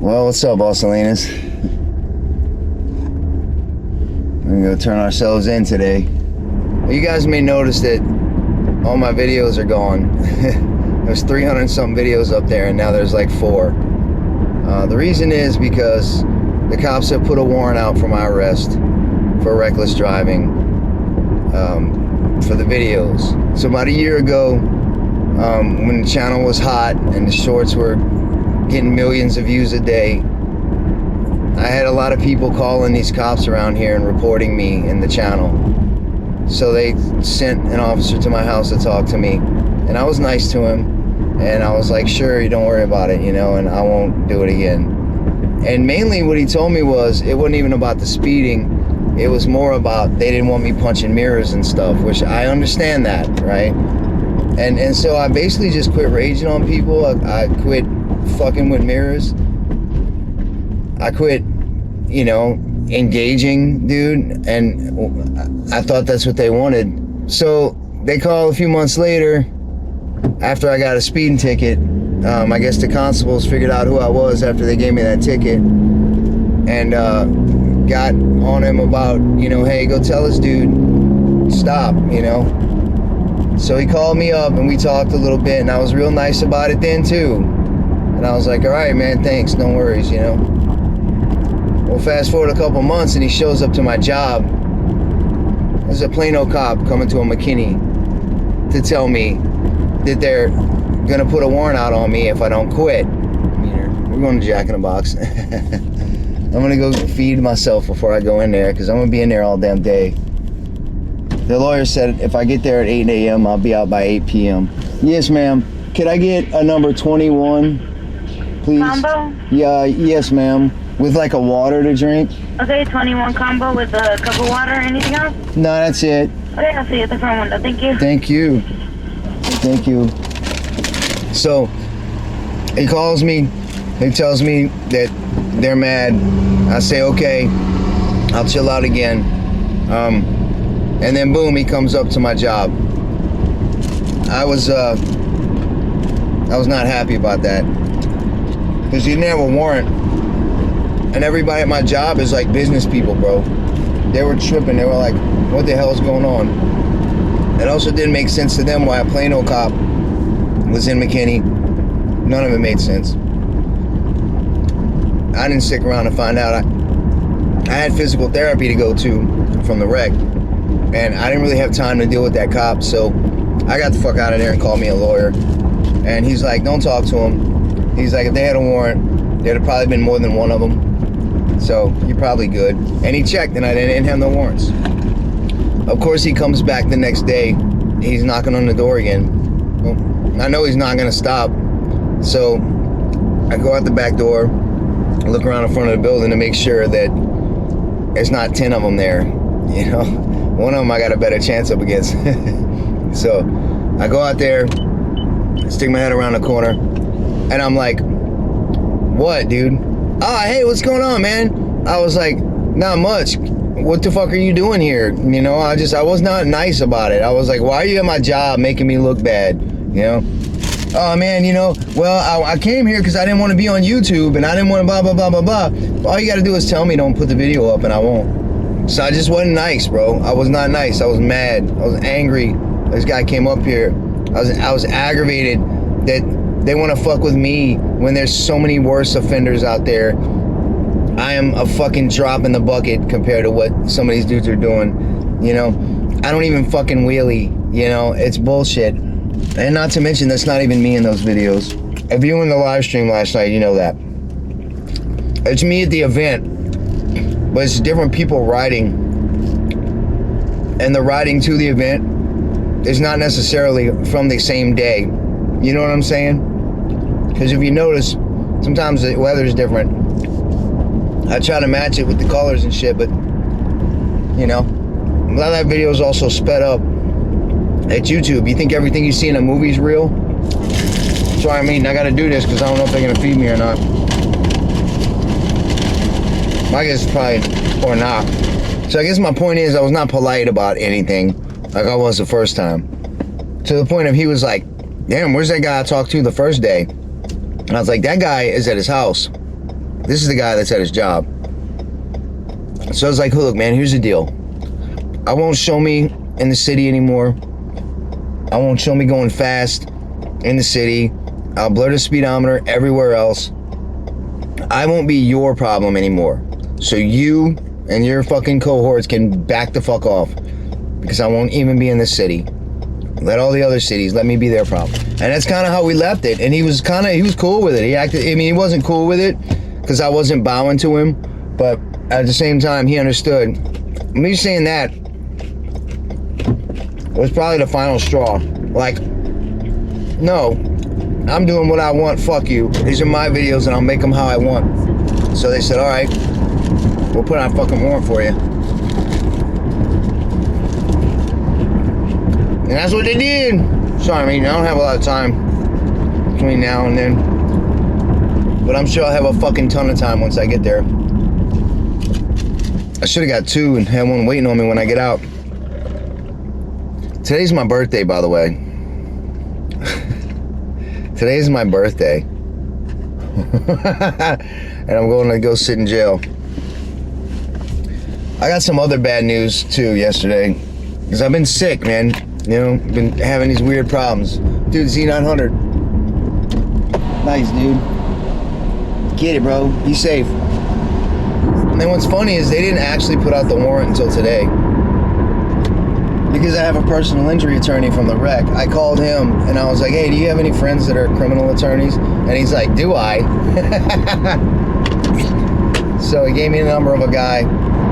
Well, what's up, Salinas? We're gonna go turn ourselves in today. You guys may notice that all my videos are gone. There's 300 something videos up there, and now there's like 4. The reason is because the cops have put a warrant out for my arrest for reckless driving for the videos. So about a year ago, when the channel was hot and the shorts were getting millions of views a day, I had a lot of people calling these cops around here and reporting me in the channel. So they sent an officer to my house to talk to me, and I was nice to him, and I was like, sure, you don't worry about it, you know, and I won't do it again. And mainly what he told me was it wasn't even about the speeding, it was more about they didn't want me punching mirrors and stuff, which I understand that, right? And so I basically just quit raging on people. I quit fucking with mirrors. I quit, you know, engaging, dude, and I thought that's what they wanted. So they called a few months later, after I got a speeding ticket. I guess the constables figured out who I was after they gave me that ticket, and got on him about, you know, hey, go tell this dude, stop, you know. So he called me up and we talked a little bit, and I was real nice about it then too. And I was like, all right, man, thanks, no worries, you know. Well, fast forward a couple months and he shows up to my job. There's a Plano cop coming to a McKinney to tell me that they're gonna put a warrant out on me if I don't quit. We're going to Jack in the Box. I'm gonna go feed myself before I go in there, because I'm gonna be in there all damn day. The lawyer said if I get there at 8 a.m., I'll be out by 8 p.m. Yes, ma'am. Could I get a number 21, please? Combo? Yeah, yes, ma'am. With like a water to drink? Okay, 21 combo with a cup of water. Anything else? No, that's it. Okay, I'll see you at the front window. Thank you. Thank you. Thank you. So, he calls me. He tells me that they're mad. I say, okay, I'll chill out again. And then boom, he comes up to my job. I was not happy about that, because he didn't have a warrant. And everybody at my job is like business people, bro. They were tripping. They were like, what the hell is going on? It also didn't make sense to them why a Plano cop was in McKinney. None of it made sense. I didn't stick around to find out. I had physical therapy to go to from the wreck, and I didn't really have time to deal with that cop, so I got the fuck out of there and called me a lawyer. And he's like, don't talk to him. He's like, if they had a warrant, there'd have probably been more than one of them. So you're probably good. And he checked, and I didn't have no warrants. Of course, he comes back the next day. He's knocking on the door again. Well, I know he's not gonna stop. So I go out the back door, look around in front of the building to make sure that there's not 10 of them there. You know, one of them I got a better chance up against. So I go out there, stick my head around the corner, and I'm like, what, dude? Oh, hey, what's going on, man? I was like, not much. What the fuck are you doing here? You know, I was not nice about it. I was like, why are you at my job making me look bad? You know? Oh, man, you know, well, I came here because I didn't want to be on YouTube, and I didn't want to blah, blah, blah, blah, blah. All you got to do is tell me don't put the video up, and I won't. So I just wasn't nice, bro. I was not nice. I was mad. I was angry. This guy came up here. I was aggravated that they want to fuck with me when there's so many worse offenders out there. I am a fucking drop in the bucket compared to what some of these dudes are doing. You know, I don't even fucking wheelie. You know, it's bullshit. And not to mention, that's not even me in those videos. If you were in the live stream last night, you know that. It's me at the event, but it's different people riding. And the riding to the event is not necessarily from the same day. You know what I'm saying? Because if you notice, sometimes the weather's different. I try to match it with the colors and shit, but, you know, a lot of that video is also sped up at YouTube. You think everything you see in a movie is real? That's what I mean. I gotta do this because I don't know if they're gonna feed me or not. My guess is probably, or not. So I guess my point is I was not polite about anything like I was the first time. To the point of he was like, damn, where's that guy I talked to the first day? And I was like, that guy is at his house. This is the guy that's at his job. So I was like, look, man, here's the deal. I won't show me in the city anymore. I won't show me going fast in the city. I'll blur the speedometer everywhere else. I won't be your problem anymore. So you and your fucking cohorts can back the fuck off, because I won't even be in the city. Let all the other cities, let me be their problem. And that's kind of how we left it. And he was cool with it. He wasn't cool with it because I wasn't bowing to him, but at the same time, he understood. Me saying that was probably the final straw. Like, no, I'm doing what I want, fuck you. These are my videos and I'll make them how I want. So they said, all right, we'll put out a fucking warrant for you. And that's what they did. Sorry, I mean, I don't have a lot of time between now and then. But I'm sure I'll have a fucking ton of time once I get there. I should have got two and had one waiting on me when I get out. Today's my birthday, by the way. Today's my birthday. And I'm going to go sit in jail. I got some other bad news too yesterday. Because I've been sick, man. You know, been having these weird problems. Dude, Z900. Nice, dude. Get it, bro. Be safe. And then what's funny is they didn't actually put out the warrant until today. Because I have a personal injury attorney from the wreck. I called him and I was like, hey, do you have any friends that are criminal attorneys? And he's like, do I? So he gave me the number of a guy.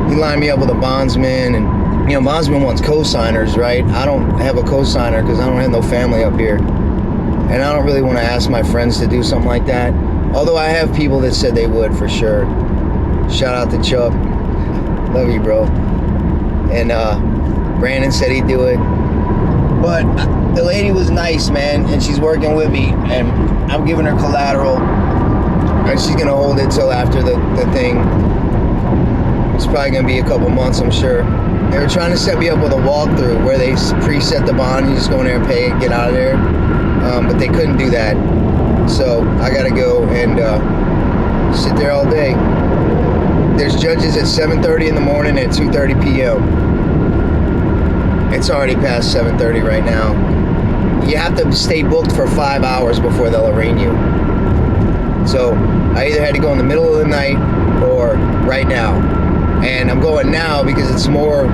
He lined me up with a bondsman, and you know, bondsman wants co-signers, right? I don't have a co-signer because I don't have no family up here. And I don't really want to ask my friends to do something like that. Although I have people that said they would for sure. Shout out to Chuck. Love you, bro. And Brandon said he'd do it. But the lady was nice, man, and she's working with me, and I'm giving her collateral, and she's gonna hold it till after the thing. It's probably gonna be a couple months, I'm sure. They were trying to set me up with a walkthrough where they preset the bond, you just go in there and pay it, get out of there. But they couldn't do that. So I gotta go and sit there all day. There's judges at 7:30 in the morning and 2:30 p.m. It's already past 7:30 right now. You have to stay booked for 5 hours before they'll arraign you. So I either had to go in the middle of the night or right now. And I'm going now because it's more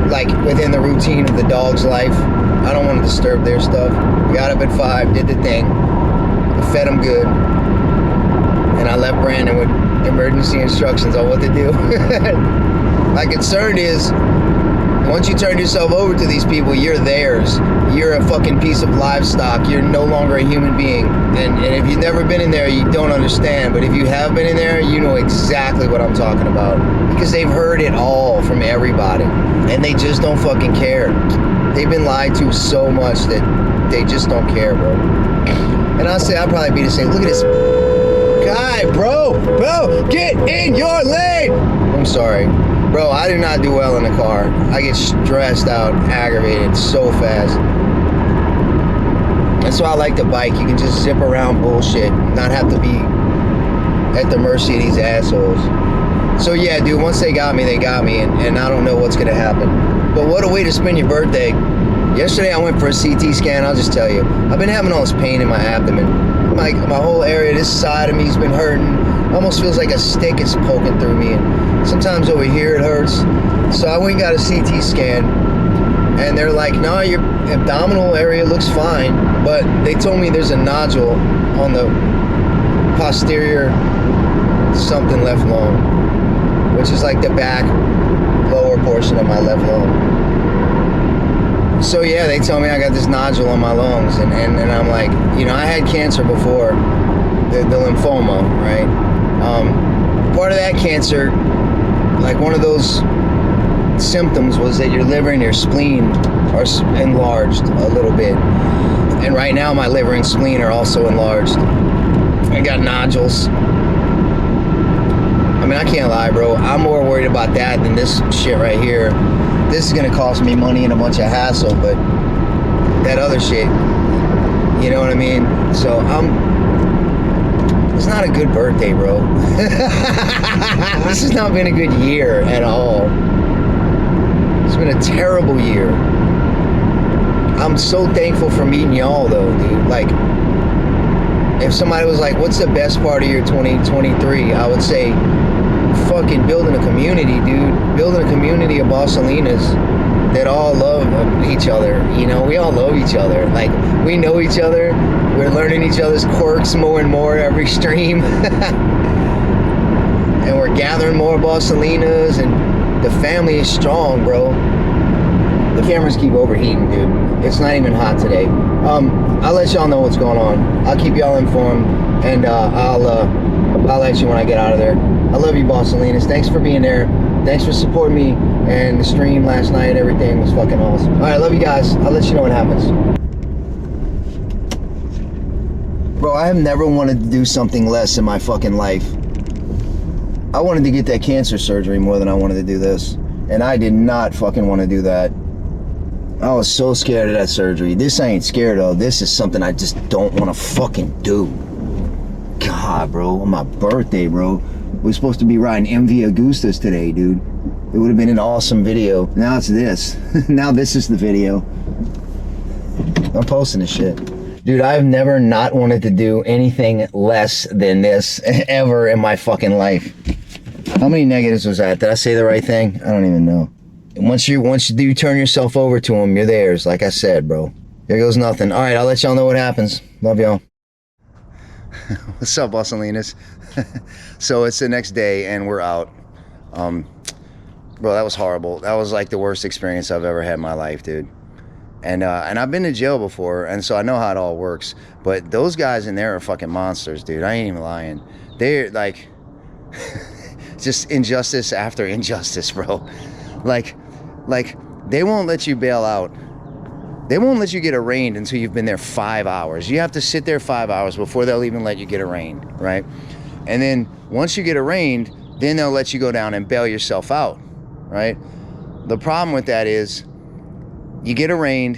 like within the routine of the dog's life. I don't want to disturb their stuff. We got up at 5, did the thing. I fed them good. And I left Brandon with emergency instructions on what to do. My concern is, once you turn yourself over to these people, you're theirs. You're a fucking piece of livestock. You're no longer a human being. And if you've never been in there, you don't understand. But if you have been in there, you know exactly what I'm talking about. Because they've heard it all from everybody. And they just don't fucking care. They've been lied to so much that they just don't care, bro. And I'll say I'll probably be the same. Look at this guy, bro. Bro, get in your lane. I'm sorry. Bro, I do not do well in the car. I get stressed out, aggravated so fast. That's why I like the bike. You can just zip around bullshit, not have to be at the mercy of these assholes. So yeah, dude, once they got me, and I don't know what's gonna happen. But what a way to spend your birthday. Yesterday I went for a CT scan, I'll just tell you. I've been having all this pain in my abdomen. My whole area, this side of me's been hurting. Almost feels like a stick is poking through me. And sometimes over here it hurts. So I went and got a CT scan. And they're like, no, your abdominal area looks fine. But they told me there's a nodule on the posterior something left lung, which is like the back lower portion of my left lung. So yeah, they tell me I got this nodule on my lungs, and I'm like, you know, I had cancer before, the lymphoma, right? Part of that cancer, like one of those symptoms was that your liver and your spleen are enlarged a little bit. And right now my liver and spleen are also enlarged. I got nodules. I mean, I can't lie, bro. I'm more worried about that than this shit right here. This is gonna cost me money and a bunch of hassle, but that other shit, You know what I mean? So it's not a good birthday, bro. This has not been a good year at all. It's been a terrible year. I'm so thankful for meeting y'all though, dude. Like, if somebody was like, what's the best part of your 2023? I would say fucking building a community, dude. Building a community of Bossalinas that all love each other. You know, we all love each other. Like, we know each other. We're learning each other's quirks more and more every stream. And we're gathering more Bossalinas, and the family is strong, bro. The cameras keep overheating, dude. It's not even hot today. I'll let y'all know what's going on. I'll keep y'all informed, and I'll let you when I get out of there. I love you, Bossalinas. Thanks for being there. Thanks for supporting me and the stream last night. Everything was fucking awesome. All right, love you guys. I'll let you know what happens. Bro, I have never wanted to do something less in my fucking life. I wanted to get that cancer surgery more than I wanted to do this. And I did not fucking want to do that. I was so scared of that surgery. This I ain't scared of. This is something I just don't want to fucking do. God, bro, on my birthday, bro. We're supposed to be riding MV Augustas today, dude. It would have been an awesome video. Now it's this. Now this is the video. I'm posting this shit. Dude, I've never not wanted to do anything less than this ever in my fucking life. How many negatives was that? Did I say the right thing? I don't even know. Once you do turn yourself over to them, you're theirs, like I said, bro. Here goes nothing. All right, I'll let y'all know what happens. Love y'all. What's up, Bossalinas? So it's the next day, and we're out. Bro, that was horrible. That was like the worst experience I've ever had in my life, dude. And I've been to jail before, and so I know how it all works. But those guys in there are fucking monsters, dude. I ain't even lying. They're like, just injustice after injustice, bro. Like, they won't let you bail out. They won't let you get arraigned until you've been there 5 hours. You have to sit there 5 hours before they'll even let you get arraigned, right? And then once you get arraigned, then they'll let you go down and bail yourself out, right? The problem with that is you get arraigned,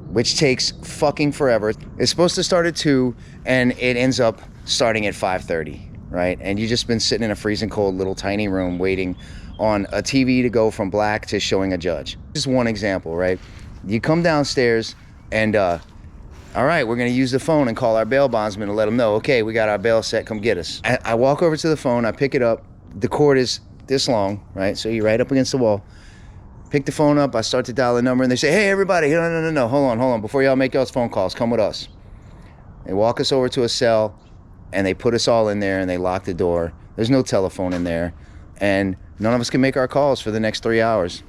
which takes fucking forever. It's supposed to start at 2, and it ends up starting at 5:30, right? And you just been sitting in a freezing cold little tiny room waiting on a TV to go from black to showing a judge. Just one example, right? You come downstairs and, all right, we're gonna use the phone and call our bail bondsman to let them know, okay, we got our bail set, come get us. I walk over to the phone, I pick it up, the cord is this long, right? So you're right up against the wall. Pick the phone up, I start to dial the number, and they say, hey, everybody, no, hold on, before y'all make those phone calls, come with us. They walk us over to a cell, and they put us all in there, and they lock the door. There's no telephone in there, and none of us can make our calls for the next 3 hours.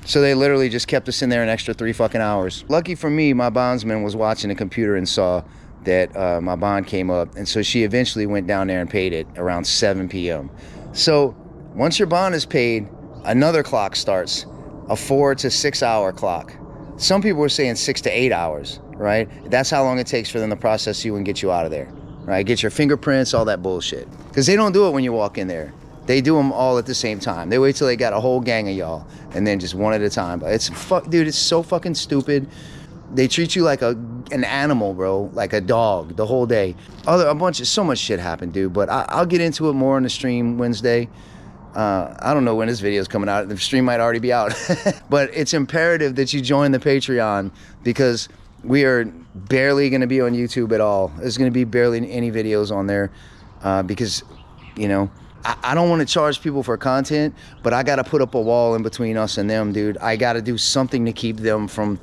So they literally just kept us in there an extra 3 fucking hours. Lucky for me, my bondsman was watching the computer and saw that my bond came up, and so she eventually went down there and paid it around 7 p.m. So once your bond is paid, another clock starts, a 4 to 6 hour clock. Some people were saying 6 to 8 hours, right? That's how long it takes for them to process you and get you out of there, right? Get your fingerprints, all that bullshit. Because they don't do it when you walk in there. They do them all at the same time. They wait till they got a whole gang of y'all, and then just one at a time. But dude, it's so fucking stupid. They treat you like an animal, bro, like a dog the whole day. So much shit happened, dude. But I'll get into it more on the stream Wednesday. I don't know when this video is coming out. The stream might already be out. But it's imperative that you join the Patreon, because we are barely going to be on YouTube at all. There's going to be barely any videos on there because, you know, I don't want to charge people for content, but I got to put up a wall in between us and them, dude. I got to do something to keep them from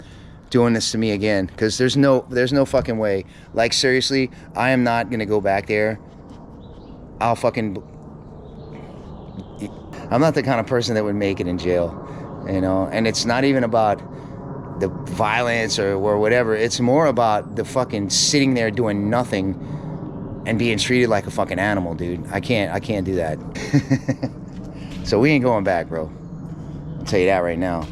doing this to me again, because there's no fucking way. Like, seriously, I am not going to go back there. I'm not the kind of person that would make it in jail, you know? And it's not even about the violence or whatever. It's more about the fucking sitting there doing nothing and being treated like a fucking animal, dude. I can't do that. So we ain't going back, bro. I'll tell you that right now.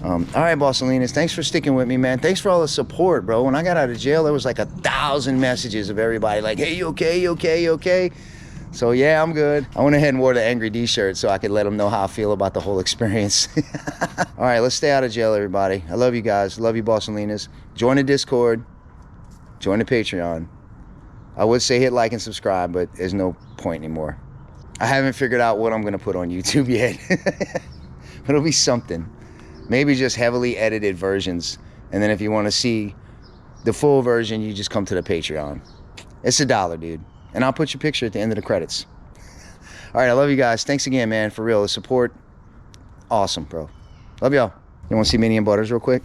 All right, Bossalinas, thanks for sticking with me, man. Thanks for all the support, bro. When I got out of jail, there was like 1,000 messages of everybody like, hey, you okay, you okay, you okay? So yeah, I'm good. I went ahead and wore the Angry D shirt so I could let them know how I feel about the whole experience. All right, let's stay out of jail, everybody. I love you guys. Love you, Bossalinas. Join the Discord. Join the Patreon. I would say hit like and subscribe, but there's no point anymore. I haven't figured out what I'm going to put on YouTube yet. But it'll be something. Maybe just heavily edited versions. And then if you want to see the full version, you just come to the Patreon. It's $1, dude. And I'll put your picture at the end of the credits. All right, I love you guys. Thanks again, man, for real. The support, awesome, bro. Love y'all. You want to see Minnie and Butters real quick?